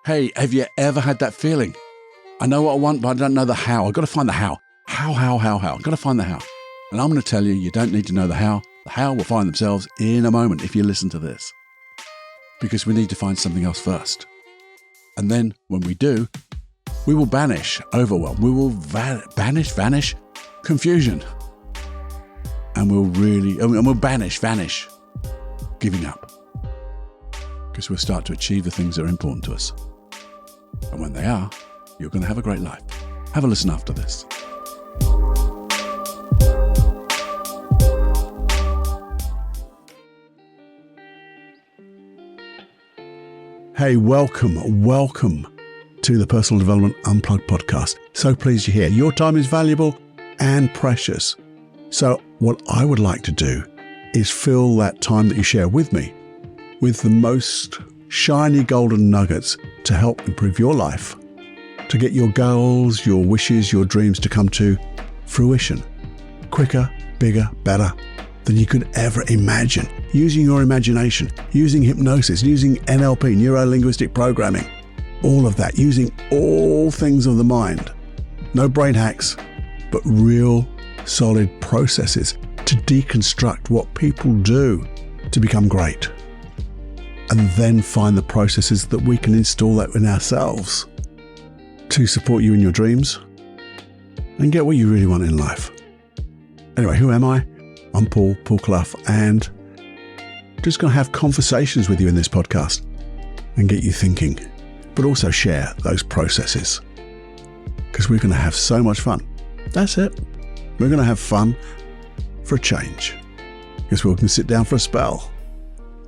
Hey, have you ever had that feeling? I know what I want, but I don't know the how. I've got to find the how. How? I've got to find the how. And I'm going to tell you, you don't need to know the how. The how will find themselves in a moment if you listen to this. Because we need to find something else first. And then when we do, we will banish overwhelm. We will vanish confusion. And we'll vanish giving up. Because we'll start to achieve the things that are important to us. And when they are, you're going to have a great life. Have a listen after this. Hey, welcome to the Personal Development Unplugged podcast. So pleased you're here. Your time is valuable and precious. So what I would like to do is fill that time that you share with me with the most shiny golden nuggets to help improve your life, to get your goals, your wishes, your dreams to come to fruition quicker, bigger, better than you could ever imagine. Using your imagination, using hypnosis, using NLP, neuro-linguistic programming, all of that, using all things of the mind. No brain hacks, but real solid processes to deconstruct what people do to become great. And then find the processes that we can install that in ourselves to support you in your dreams and get what you really want in life. Anyway, who am I? I'm Paul Clough, and just going to have conversations with you in this podcast and get you thinking, but also share those processes because we're going to have so much fun. That's it. We're going to have fun for a change because we can sit down for a spell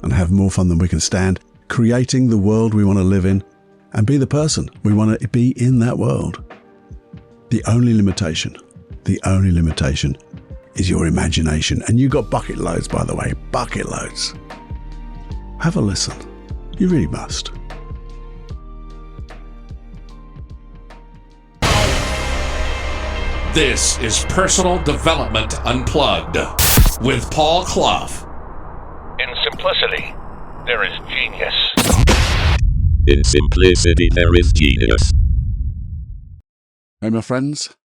and have more fun than we can stand, creating the world we want to live in and be the person we want to be in that world. The only limitation is your imagination. And you got bucket loads, by the way, bucket loads. Have a listen. You really must. This is Personal Development Unplugged with Paul Clough. In simplicity, there is genius. In simplicity, there is genius. Hey, my friends.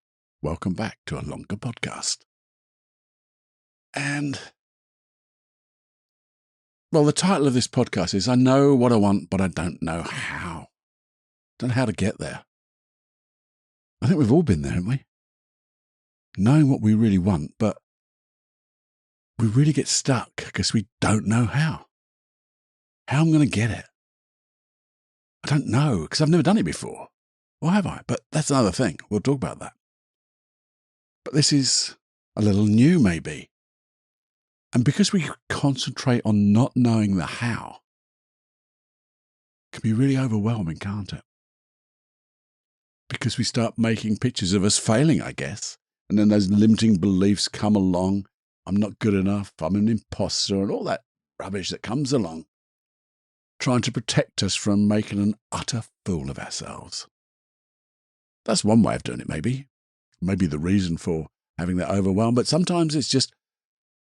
Welcome back to a longer podcast. And, well, the title of this podcast is I know what I want, but I don't know how. Don't know how to get there. I think we've all been there, haven't we? Knowing what we really want, but we really get stuck because we don't know how. How I'm going to get it. I don't know because I've never done it before. Or have I? But that's another thing. We'll talk about that. But this is a little new maybe. And because we concentrate on not knowing the how, it can be really overwhelming, can't it? Because we start making pictures of us failing, I guess. And then those limiting beliefs come along. I'm not good enough. I'm an imposter and all that rubbish that comes along, trying to protect us from making an utter fool of ourselves. That's one way of doing it, maybe. Maybe the reason for having that overwhelm. But sometimes it's just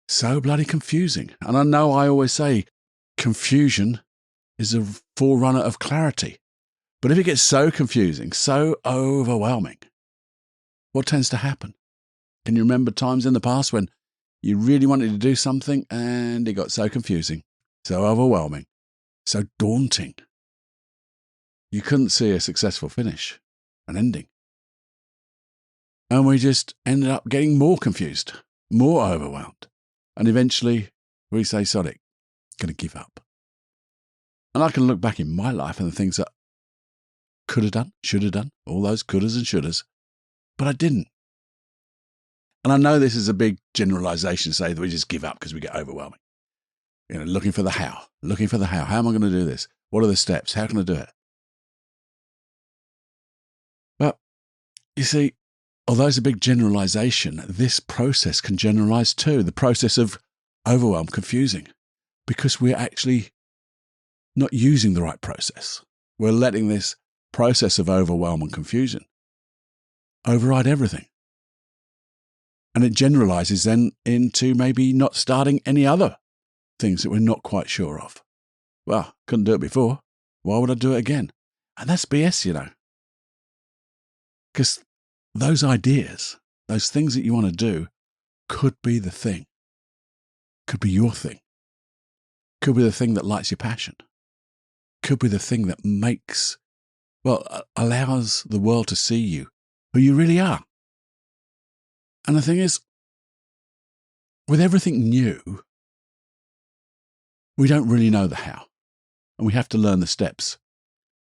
so bloody confusing. And I know I always say confusion is a forerunner of clarity. But if it gets so confusing, so overwhelming, what tends to happen? Can you remember times in the past when you really wanted to do something and it got so confusing, so overwhelming, so daunting? You couldn't see a successful finish, an ending. And we just ended up getting more confused, more overwhelmed. And eventually we say, sod it, going to give up. And I can look back in my life and the things that could have done, should have done, all those couldas and shouldas, but I didn't. And I know this is a big generalization to say that we just give up because we get overwhelming. You know, looking for the how. How am I going to do this? What are the steps? How can I do it? Well, you see, although it's a big generalization, this process can generalize too. The process of overwhelm, confusing, because we're actually not using the right process. We're letting this process of overwhelm and confusion override everything. And it generalizes then into maybe not starting any other things that we're not quite sure of. Well, couldn't do it before. Why would I do it again? And that's BS, you know. Because those ideas, those things that you want to do, could be the thing. Could be your thing. Could be the thing that lights your passion. Could be the thing that allows the world to see you, who you really are. And the thing is, with everything new, we don't really know the how, and we have to learn the steps.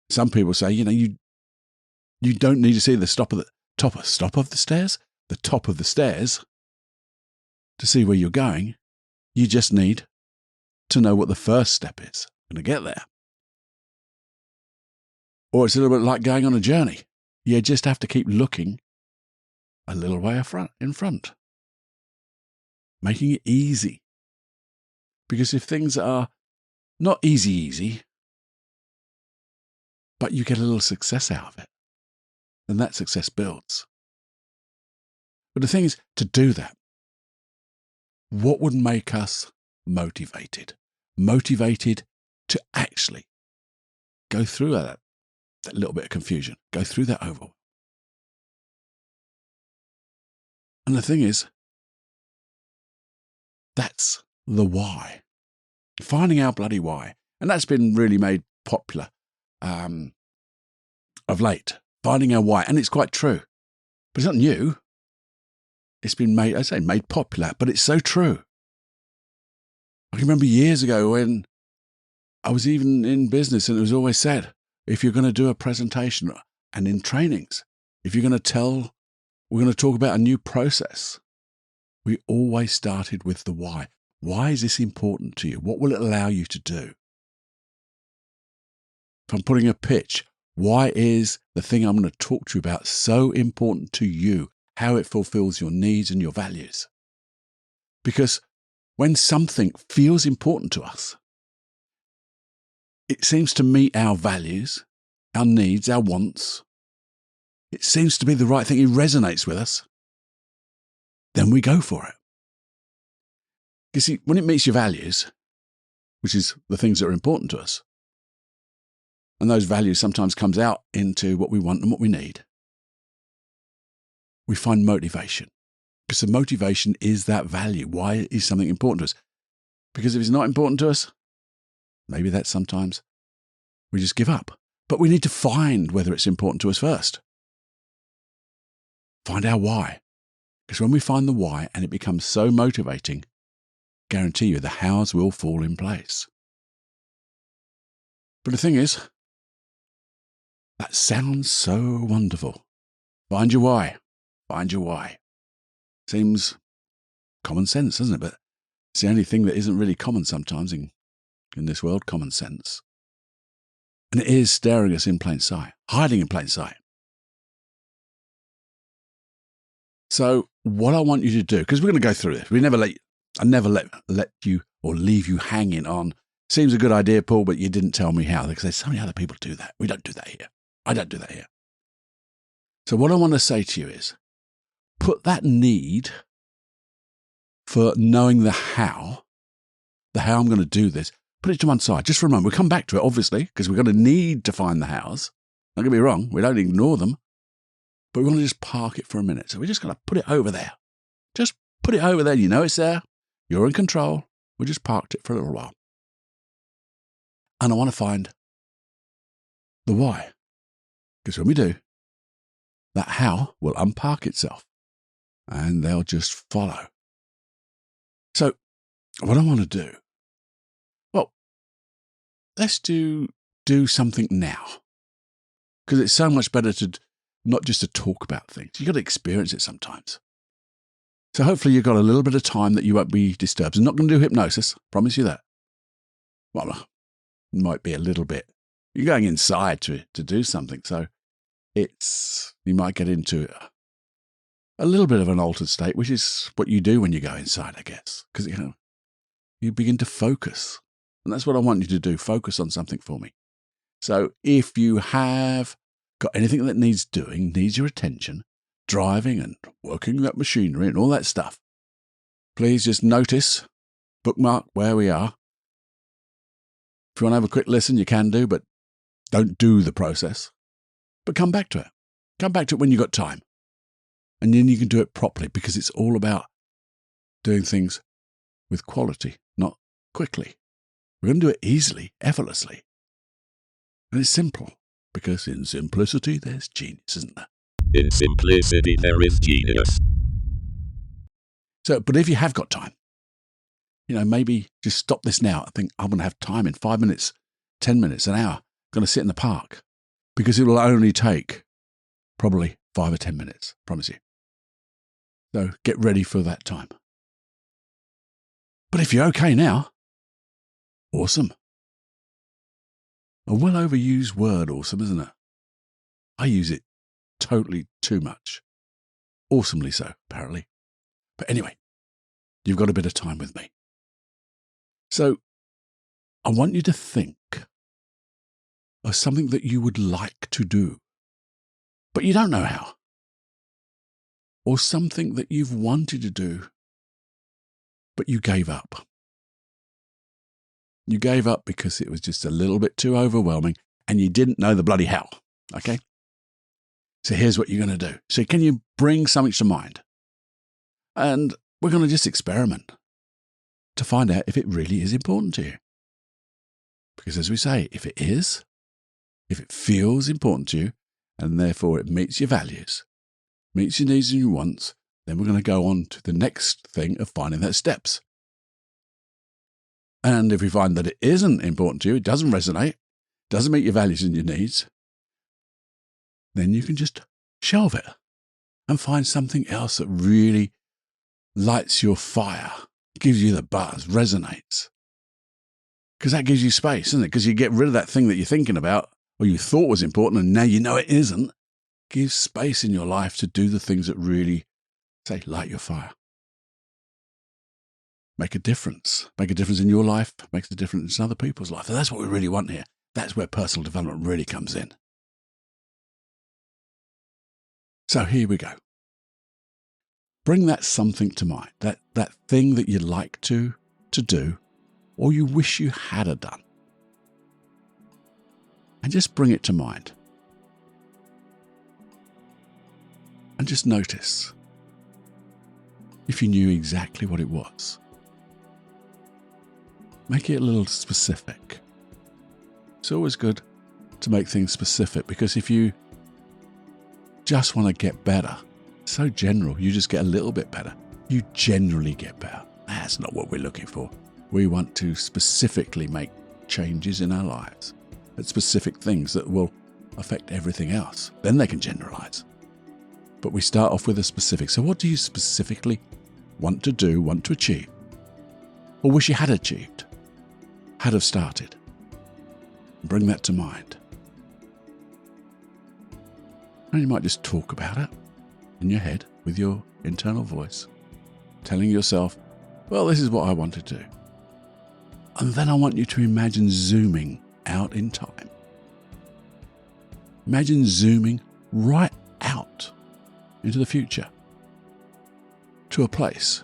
Some people say, you don't need to see the top of the stairs to see where you're going. You just need to know what the first step is to get there. Or it's a little bit like going on a journey. You just have to keep looking a little way in front, making it easy. Because if things are not easy, but you get a little success out of it, then that success builds. But the thing is, to do that, what would make us motivated? Motivated to actually go through that little bit of confusion, go through that overwhelm. And the thing is, that's the why. Finding our bloody why. And that's been really made popular of late. Finding our why. And it's quite true. But it's not new. It's been made popular, but it's so true. I can remember years ago when I was even in business and it was always said, if you're going to do a presentation and in trainings, if you're going to we're going to talk about a new process, we always started with the why. Why is this important to you? What will it allow you to do? If I'm putting a pitch, why is the thing I'm going to talk to you about so important to you? How it fulfills your needs and your values? Because when something feels important to us, it seems to meet our values, our needs, our wants. It seems to be the right thing. It resonates with us. Then we go for it. You see, when it meets your values, which is the things that are important to us, and those values sometimes comes out into what we want and what we need, we find motivation. Because the motivation is that value. Why is something important to us? Because if it's not important to us, maybe that's sometimes we just give up. But we need to find whether it's important to us first. Find our why. Because when we find the why and it becomes so motivating, guarantee you the hows will fall in place. But the thing is, that sounds so wonderful. Find your why. Find your why. Seems common sense, doesn't it? But it's the only thing that isn't really common sometimes in this world, common sense. And it is staring us in plain sight, hiding in plain sight. So what I want you to do, because we're going to go through this. I never let you or leave you hanging on. Seems a good idea, Paul, but you didn't tell me how. Because there's so many other people do that. We don't do that here. I don't do that here. So what I want to say to you is, put that need for knowing the how I'm going to do this, put it to one side, just for a moment. We'll come back to it, obviously, because we're going to need to find the hows. Don't get me wrong, we don't ignore them, but we want to just park it for a minute. So we're just going to put it over there. Just put it over there. You know it's there. You're in control. We just parked it for a little while. And I want to find the why. Because when we do, that how will unpark itself and they'll just follow. So what I want to do, well, let's do something now. Because it's so much better to not just to talk about things. You've got to experience it sometimes. So hopefully you've got a little bit of time that you won't be disturbed. I'm not going to do hypnosis, promise you that. Well, it might be a little bit. You're going inside to do something, so you might get into a little bit of an altered state, which is what you do when you go inside, I guess. Because you begin to focus. And that's what I want you to do, focus on something for me. So if you have got anything that needs doing, needs your attention, driving and working that machinery and all that stuff, please just notice, bookmark where we are. If you want to have a quick listen, you can do, but Don't do the process, but come back to it. Come back to it when you've got time. And then you can do it properly, because it's all about doing things with quality, not quickly. We're going to do it easily, effortlessly. And it's simple, because in simplicity, there's genius, isn't there? In simplicity, there is genius. So, but if you have got time, maybe just stop this now and think, I'm going to have time in 5 minutes, 10 minutes, an hour. I'm going to sit in the park, because it will only take probably 5 or 10 minutes, promise you. So get ready for that time. But if you're okay now, awesome. A well overused word, awesome, isn't it? I use it totally too much. Awesomely so, apparently. But anyway, you've got a bit of time with me. So I want you to think of something that you would like to do, but you don't know how. Or something that you've wanted to do, but you gave up. You gave up because it was just a little bit too overwhelming and you didn't know the bloody how. Okay? So here's what you're going to do. So can you bring something to mind? And we're going to just experiment to find out if it really is important to you. Because as we say, if it is, if it feels important to you, and therefore it meets your values, meets your needs and your wants, then we're going to go on to the next thing of finding those steps. And if we find that it isn't important to you, it doesn't resonate, doesn't meet your values and your needs, then you can just shelve it and find something else that really lights your fire, gives you the buzz, resonates. Because that gives you space, isn't it? Because you get rid of that thing that you're thinking about or you thought was important and now you know it isn't. Give space in your life to do the things that really, say, light your fire. Make a difference. Make a difference in your life, makes a difference in other people's life. And that's what we really want here. That's where personal development really comes in. So here we go. Bring that something to mind, that thing that you'd like to do, or you wish you had done. And just bring it to mind. And just notice if you knew exactly what it was. Make it a little specific. It's always good to make things specific, because if you just want to get better, so general, you just get a little bit better. You generally get better. That's not what we're looking for. We want to specifically make changes in our lives at specific things that will affect everything else. Then they can generalize. But we start off with a specific. So what do you specifically want to do, want to achieve? Or wish you had achieved, had have started? Bring that to mind. And you might just talk about it in your head with your internal voice, telling yourself, well, this is what I want to do. And then I want you to imagine zooming out in time. Imagine zooming right out into the future to a place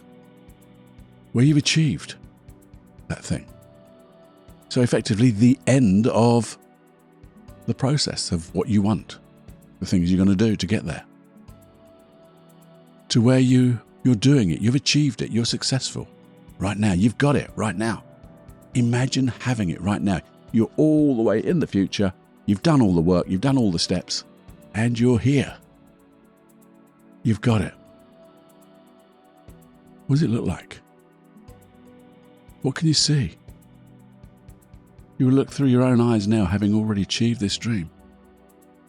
where you've achieved that thing. So effectively the end of the process of what you want, the things you're going to do to get there. To where you're doing it, you've achieved it, you're successful right now, you've got it right now. Imagine having it right now. You're all the way in the future, you've done all the work, you've done all the steps, and you're here. You've got it. What does it look like? What can you see? You will look through your own eyes now, having already achieved this dream.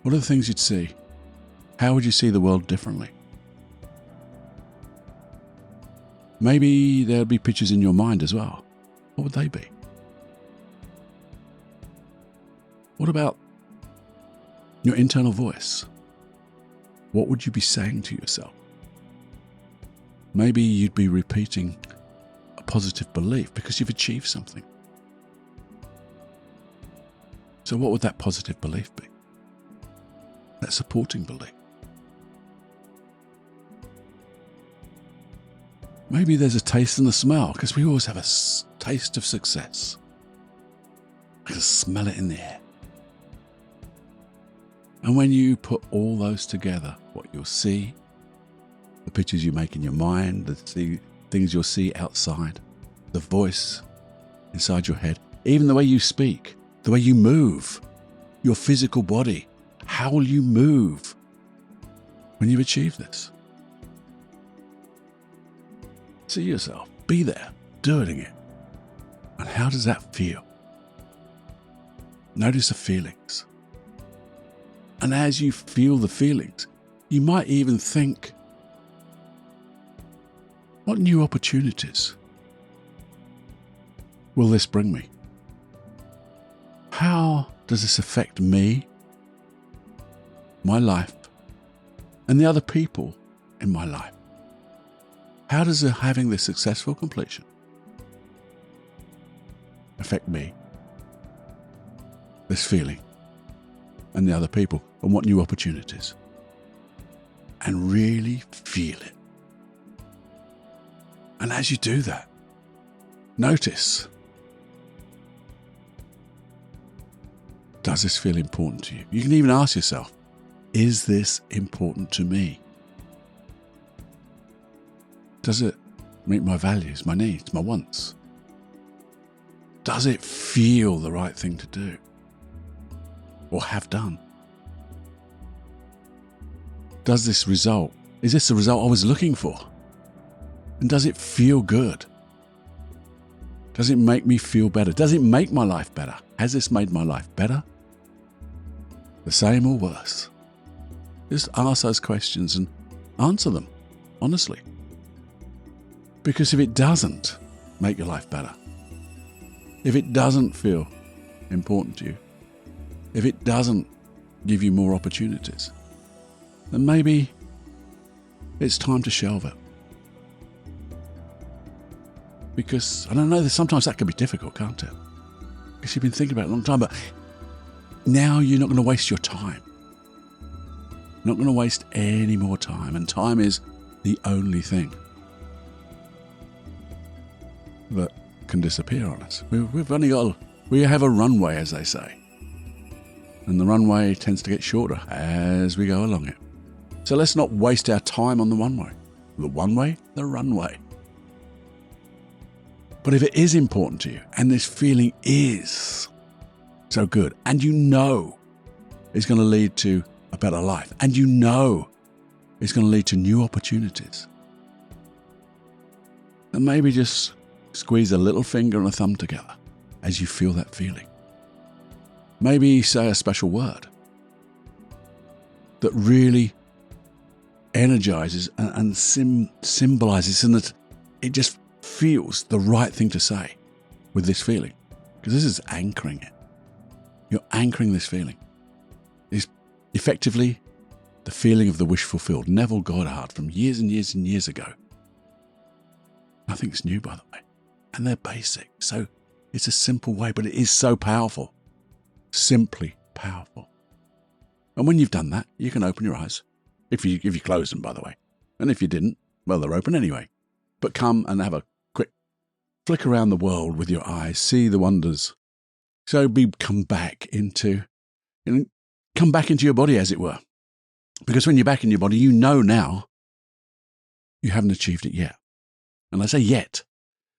What are the things you'd see? How would you see the world differently? Maybe there'll be pictures in your mind as well. What would they be? What about your internal voice? What would you be saying to yourself? Maybe you'd be repeating a positive belief because you've achieved something. So what would that positive belief be? That supporting belief. Maybe there's a taste and a smell, because we always have a taste of success. I can smell it in the air. And when you put all those together, what you'll see, the pictures you make in your mind, the things you'll see outside, the voice inside your head, even the way you speak, the way you move, your physical body, how will you move when you achieve this? See yourself, be there, doing it. And how does that feel? Notice the feelings. And as you feel the feelings, you might even think, what new opportunities will this bring me? How does this affect me, my life, and the other people in my life? How does having this successful completion affect me, this feeling, and the other people, and what new opportunities? And really feel it. And as you do that, notice, does this feel important to you? You can even ask yourself, is this important to me? Does it meet my values, my needs, my wants? Does it feel the right thing to do or have done? Is this the result I was looking for? And does it feel good? Does it make me feel better? Does it make my life better? Has this made my life better? The same or worse? Just ask those questions and answer them honestly. Because if it doesn't make your life better, if it doesn't feel important to you, if it doesn't give you more opportunities, then maybe it's time to shelve it. Because, I don't know, sometimes that can be difficult, can't it? Because you've been thinking about it a long time, but now you're not going to waste your time. You're not going to waste any more time, and time is the only thing that can disappear on us. We have a runway, as they say. And the runway tends to get shorter as we go along it. So let's not waste our time on the runway. The runway. But if it is important to you, and this feeling is so good, and you know it's going to lead to a better life, and you know it's going to lead to new opportunities, then maybe just squeeze a little finger and a thumb together as you feel that feeling. Maybe say a special word that really energizes and symbolizes, and that it just feels the right thing to say with this feeling. Because this is anchoring it. You're anchoring this feeling. It's effectively the feeling of the wish fulfilled. Neville Goddard from years and years and years ago. Nothing's new, by the way. And they're basic. So it's a simple way, but it is so powerful. Simply powerful. And when you've done that, you can open your eyes. If you close them, by the way. And if you didn't, well, they're open anyway. But come and have a quick flick around the world with your eyes. See the wonders. So come back into your body, as it were. Because when you're back in your body, you know now you haven't achieved it yet. And I say yet,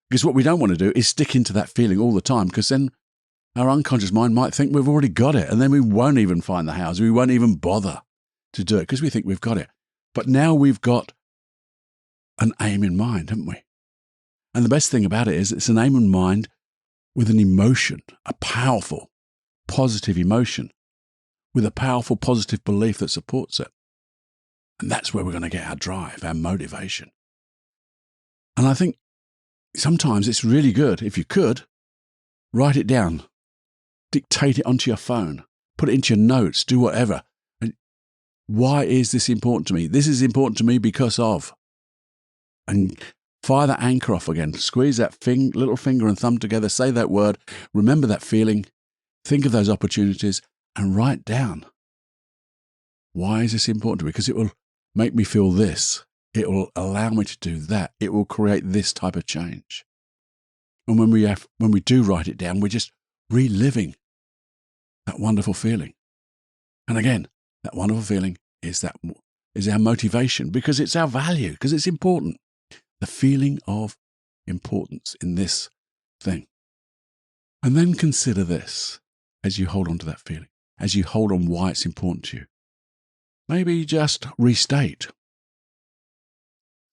because what we don't want to do is stick into that feeling all the time, because then our unconscious mind might think we've already got it, and then we won't even find the house. We won't even bother to do it because we think we've got it. But now we've got an aim in mind, haven't we? And the best thing about it is it's an aim in mind with an emotion, a powerful, positive emotion, with a powerful, positive belief that supports it. And that's where we're going to get our drive, our motivation. And I think sometimes it's really good, if you could, write it down, dictate it onto your phone, put it into your notes, do whatever. And why is this important to me? This is important to me because of. And fire that anchor off again. Squeeze that little finger and thumb together, say that word, remember that feeling, think of those opportunities, and write down. Why is this important to me? Because it will make me feel this. It will allow me to do that. It will create this type of change. And when we do write it down, we're just reliving that wonderful feeling. And again, That wonderful feeling is our motivation, because it's our value, because it's important. The feeling of importance in this thing. And then consider this as you hold on to that feeling, as you hold on why it's important to you. Maybe just restate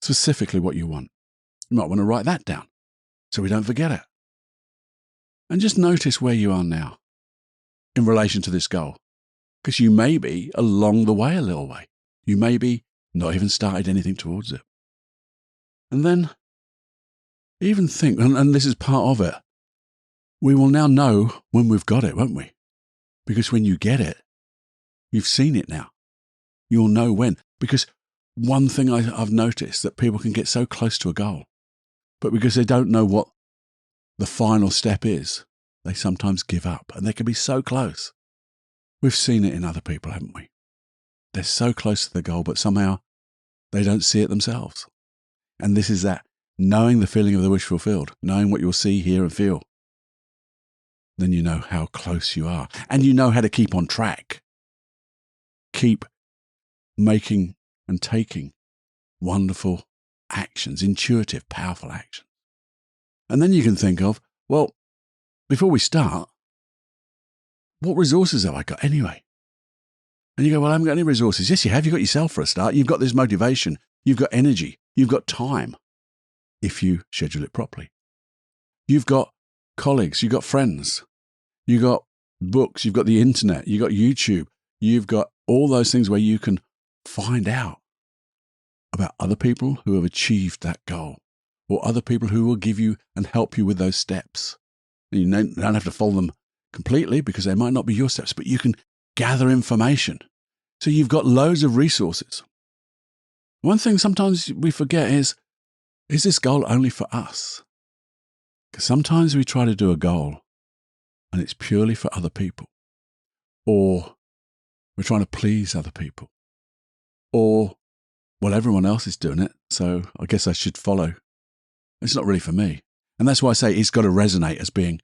specifically what you want. You might want to write that down so we don't forget it. And just notice where you are now in relation to this goal. Because you may be along the way a little way. You may be not even started anything towards it. And then even think, and this is part of it, we will now know when we've got it, won't we? Because when you get it, you've seen it now. You'll know when. Because one thing I've noticed, that people can get so close to a goal, but because they don't know what the final step is, they sometimes give up, and they can be so close. We've seen it in other people, haven't we? They're so close to the goal, but somehow they don't see it themselves. And this is that, knowing the feeling of the wish fulfilled, knowing what you'll see, hear, and feel. Then you know how close you are, and you know how to keep on track. Keep making and taking wonderful actions, intuitive, powerful actions. And then you can think of, well, before we start, what resources have I got anyway? And you go, well, I haven't got any resources. Yes, you have. You've got yourself for a start. You've got this motivation. You've got energy. You've got time, if you schedule it properly. You've got colleagues. You've got friends. You've got books. You've got the internet. You've got YouTube. You've got all those things where you can find out about other people who have achieved that goal, or other people who will give you and help you with those steps. And you don't have to follow them completely, because they might not be your steps, but you can gather information. So you've got loads of resources. One thing sometimes we forget is this goal only for us? Because sometimes we try to do a goal and it's purely for other people, or we're trying to please other people, or, well, everyone else is doing it, so I guess I should follow. It's not really for me. And that's why I say it's got to resonate as being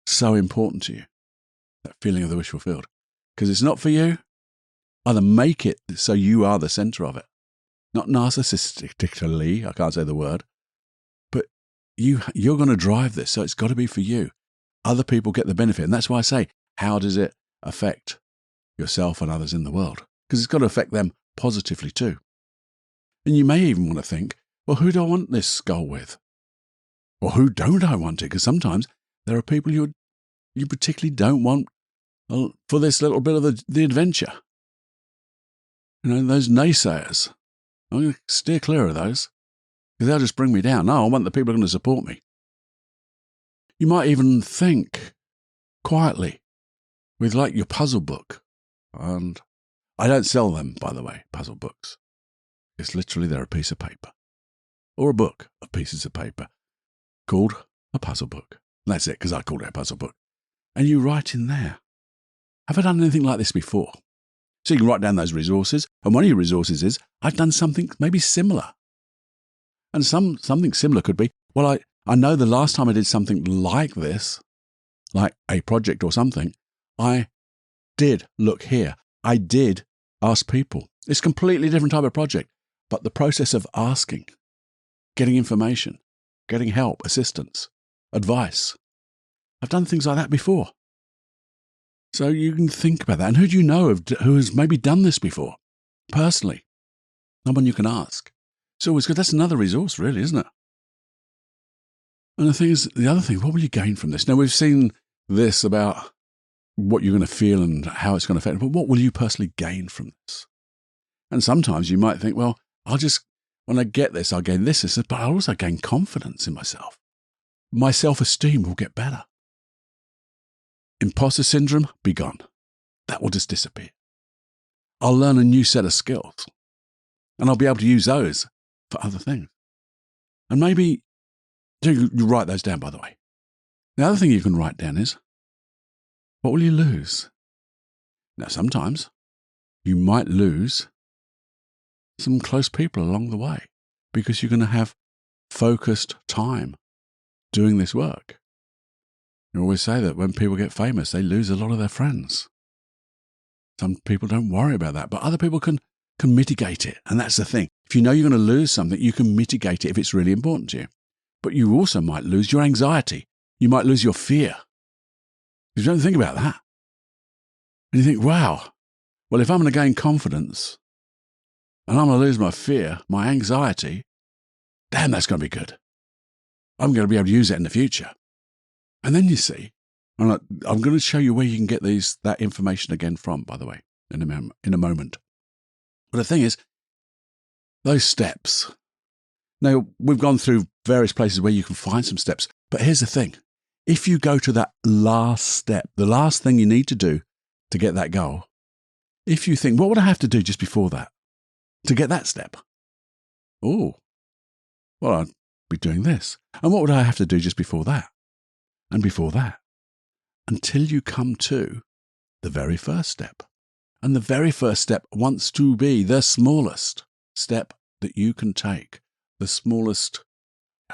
so important to you, that feeling of the wish fulfilled. Because it's not for you. Either make it so you are the center of it. Not narcissistically, I can't say the word, but you're going to drive this, so it's got to be for you. Other people get the benefit. And that's why I say, how does it affect yourself and others in the world? Because it's got to affect them positively too. And you may even want to think, well, who do I want this goal with? Or who don't I want it? Because sometimes there are people you particularly don't want for this little bit of the adventure. You know, those naysayers. I'm going to steer clear of those, because they'll just bring me down. No, I want the people who are going to support me. You might even think quietly with like your puzzle book. And I don't sell them, by the way, puzzle books. It's literally they're a piece of paper, or a book of pieces of paper called a puzzle book. And that's it, because I called it a puzzle book. And you write in there, have I done anything like this before? So you can write down those resources. And one of your resources is, I've done something maybe similar. And something similar could be, well, I know the last time I did something like this, like a project or something, I did look here. I did ask people. It's a completely different type of project. But the process of asking, getting information, getting help, assistance, advice, I've done things like that before. So you can think about that. And who do you know who has maybe done this before, personally? Someone you can ask. So it's good. That's another resource, really, isn't it? And the other thing, what will you gain from this? Now, we've seen this about what you're going to feel and how it's going to affect, but what will you personally gain from this? And sometimes you might think, well, when I get this, I'll gain this, but I'll also gain confidence in myself. My self-esteem will get better. Imposter syndrome, be gone. That will just disappear. I'll learn a new set of skills, and I'll be able to use those for other things. And maybe, you write those down, by the way. The other thing you can write down is, what will you lose? Now, sometimes you might lose some close people along the way, because you're going to have focused time doing this work. You always say that when people get famous, they lose a lot of their friends. Some people don't worry about that, but other people can mitigate it. And that's the thing. If you know you're going to lose something, you can mitigate it if it's really important to you. But you also might lose your anxiety. You might lose your fear. You don't think about that. And you think, wow, well, if I'm going to gain confidence and I'm going to lose my fear, my anxiety, damn, that's going to be good. I'm going to be able to use it in the future. And then you see, I'm going to show you where you can get that information again from, by the way, in a moment. But the thing is, those steps. Now, we've gone through various places where you can find some steps. But here's the thing. If you go to that last step, the last thing you need to do to get that goal, if you think, what would I have to do just before that to get that step? Oh, well, I'd be doing this. And what would I have to do just before that? And before that? Until you come to the very first step. And the very first step wants to be the smallest step that you can take. The smallest,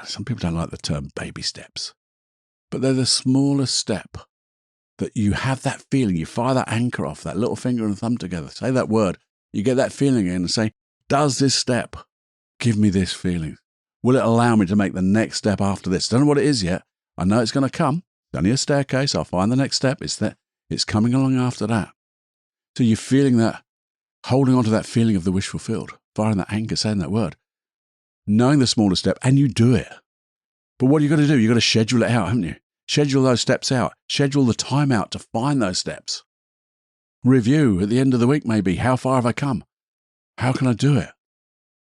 some people don't like the term baby steps, but they're the smallest step that you have that feeling. You fire that anchor off, that little finger and thumb together, say that word, you get that feeling in and say, does this step give me this feeling? Will it allow me to make the next step after this? Don't know what it is yet. I know it's going to come. It's only a staircase. I'll find the next step. It's coming along after that. So you're feeling that, holding on to that feeling of the wish fulfilled, firing that anchor, saying that word, knowing the smaller step, and you do it. But what you got to do, you've got to schedule it out, haven't you? Schedule those steps out. Schedule the time out to find those steps. Review at the end of the week, maybe. How far have I come? How can I do it?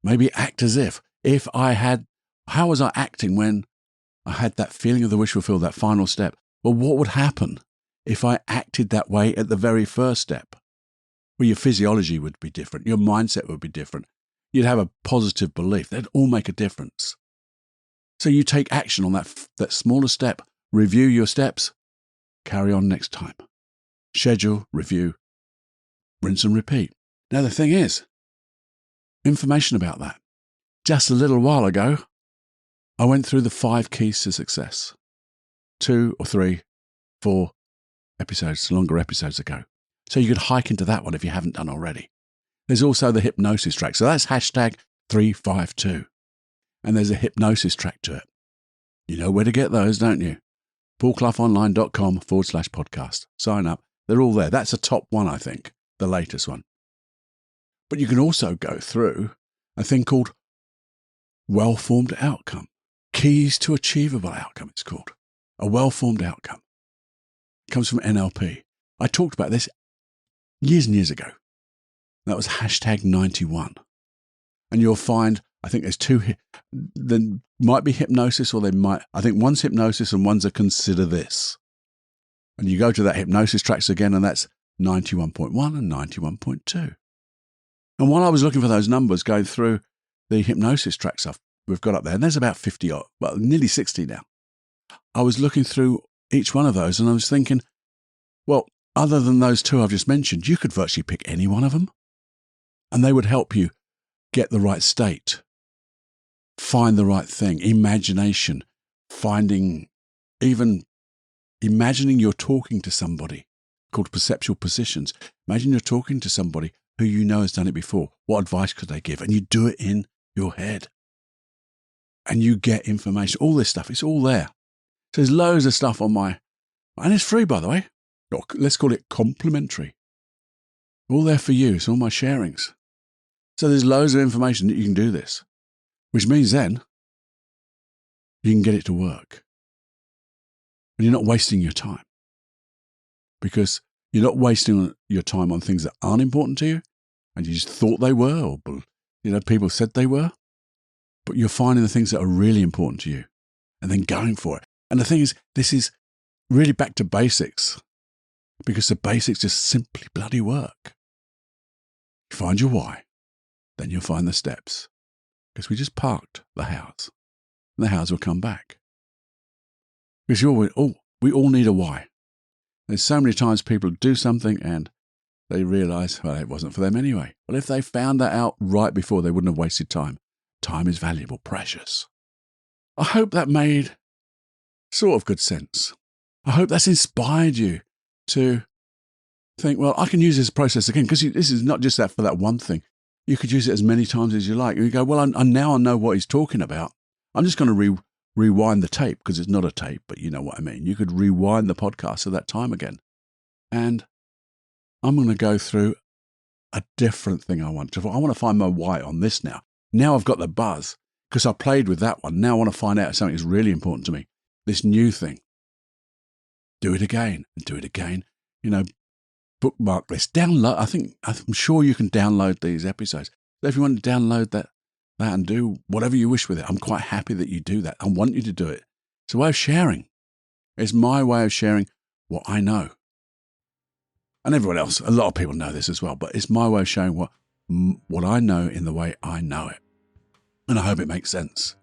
Maybe act as if how was I acting when I had that feeling of the wish fulfilled, that final step? Well, what would happen if I acted that way at the very first step? Well, your physiology would be different. Your mindset would be different. You'd have a positive belief. They'd all make a difference. So you take action on that smaller step. Review your steps. Carry on next time. Schedule, review, rinse and repeat. Now, the thing is, information about that. Just a little while ago, I went through the 5 keys to success. 2 or 3, 4 episodes, longer episodes ago. So you could hike into that one if you haven't done already. There's also the hypnosis track. So that's #352. And there's a hypnosis track to it. You know where to get those, don't you? paulcloughonline.com/podcast. Sign up. They're all there. That's a top one, I think, the latest one. But you can also go through a thing called well-formed outcome. Keys to achievable outcome, it's called. A well-formed outcome. It comes from NLP. I talked about this years and years ago. That was #91. And you'll find, I think there's 2, there might be hypnosis or I think one's hypnosis and one's a consider this. And you go to that hypnosis tracks again and that's 91.1 and 91.2. And while I was looking for those numbers going through the hypnosis track stuff we've got up there, and there's about 50 or, well, nearly 60 now. I was looking through each one of those and I was thinking, well, other than those 2 I've just mentioned, you could virtually pick any one of them and they would help you get the right state, find the right thing, imagination, even imagining you're talking to somebody, called perceptual positions. Imagine you're talking to somebody who you know has done it before. What advice could they give? And you do it in your head. And you get information. All this stuff, it's all there. So there's loads of stuff on and it's free, by the way. Or let's call it complimentary. All there for you. It's all my sharings. So there's loads of information that you can do this, which means then you can get it to work. And you're not wasting your time. Because you're not wasting your time on things that aren't important to you and you just thought they were or people said they were. But you're finding the things that are really important to you and then going for it. And the thing is, this is really back to basics because the basics just simply bloody work. You find your why, then you'll find the steps because we just parked the house and the house will come back. Because we all need a why. There's so many times people do something and they realize, well, it wasn't for them anyway. Well, if they found that out right before, they wouldn't have wasted time. Time is valuable, precious. I hope that made sort of good sense. I hope that's inspired you to think, well, I can use this process again, because this is not just that for that one thing. You could use it as many times as you like. And you go, well, now I know what he's talking about. I'm just going to rewind the tape, because it's not a tape, but you know what I mean. You could rewind the podcast to that time again. And I'm going to go through a different thing I want to find my why on this now. Now I've got the buzz, because I played with that one. Now I want to find out if something is really important to me. This new thing. Do it again and do it again. Bookmark this. Download. I'm sure you can download these episodes. So if you want to download that and do whatever you wish with it, I'm quite happy that you do that. I want you to do it. It's a way of sharing. It's my way of sharing what I know. And everyone else, a lot of people know this as well, but it's my way of showing what I know in the way I know it. And I hope it makes sense.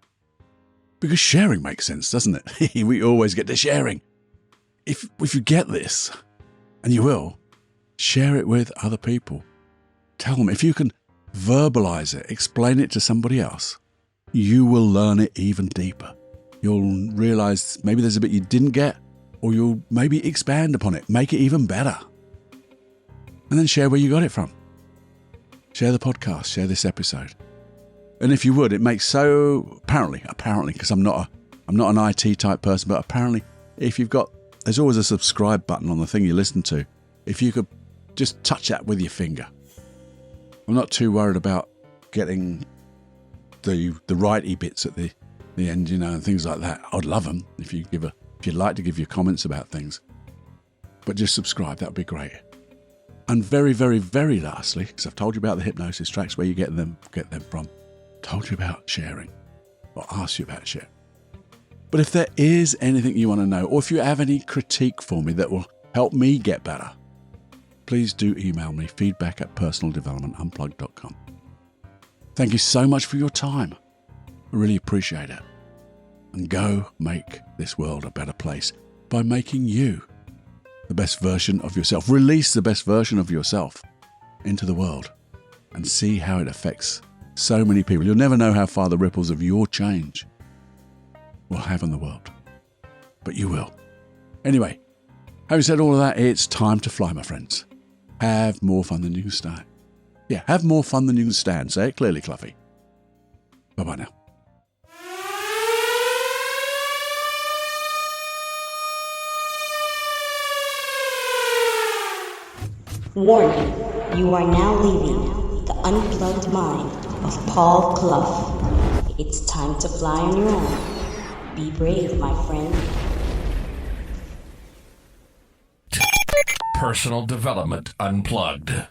Because sharing makes sense, doesn't it? We always get to sharing. If you get this, and you will, share it with other people. Tell them. If you can verbalize it, explain it to somebody else, you will learn it even deeper. You'll realize maybe there's a bit you didn't get, or you'll maybe expand upon it, make it even better. And then share where you got it from. Share the podcast, share this episode. And if you would, it makes apparently, because I'm not an IT type person, but apparently there's always a subscribe button on the thing you listen to. If you could just touch that with your finger. I'm not too worried about getting the righty bits at the end, and things like that. I'd love them if you'd like to give your comments about things. But just subscribe, that would be great. And very, very, very lastly, because I've told you about the hypnosis tracks, where you get them from. Told you about sharing, or asked you about sharing. But if there is anything you want to know, or if you have any critique for me that will help me get better, please do email me, feedback@personaldevelopmentunplugged.com. Thank you so much for your time. I really appreciate it. And go make this world a better place by making you the best version of yourself. Release the best version of yourself into the world and see how it affects so many people. You'll never know how far the ripples of your change will have on the world. But you will. Anyway, having said all of that, it's time to fly, my friends. Have more fun than you can stand. Yeah, have more fun than you can stand. Say it clearly, Cluffy. Bye-bye now. Warning, you are now leaving the unplugged mind of Paul Clough. It's time to fly on your own. Be brave, my friend. Personal Development Unplugged.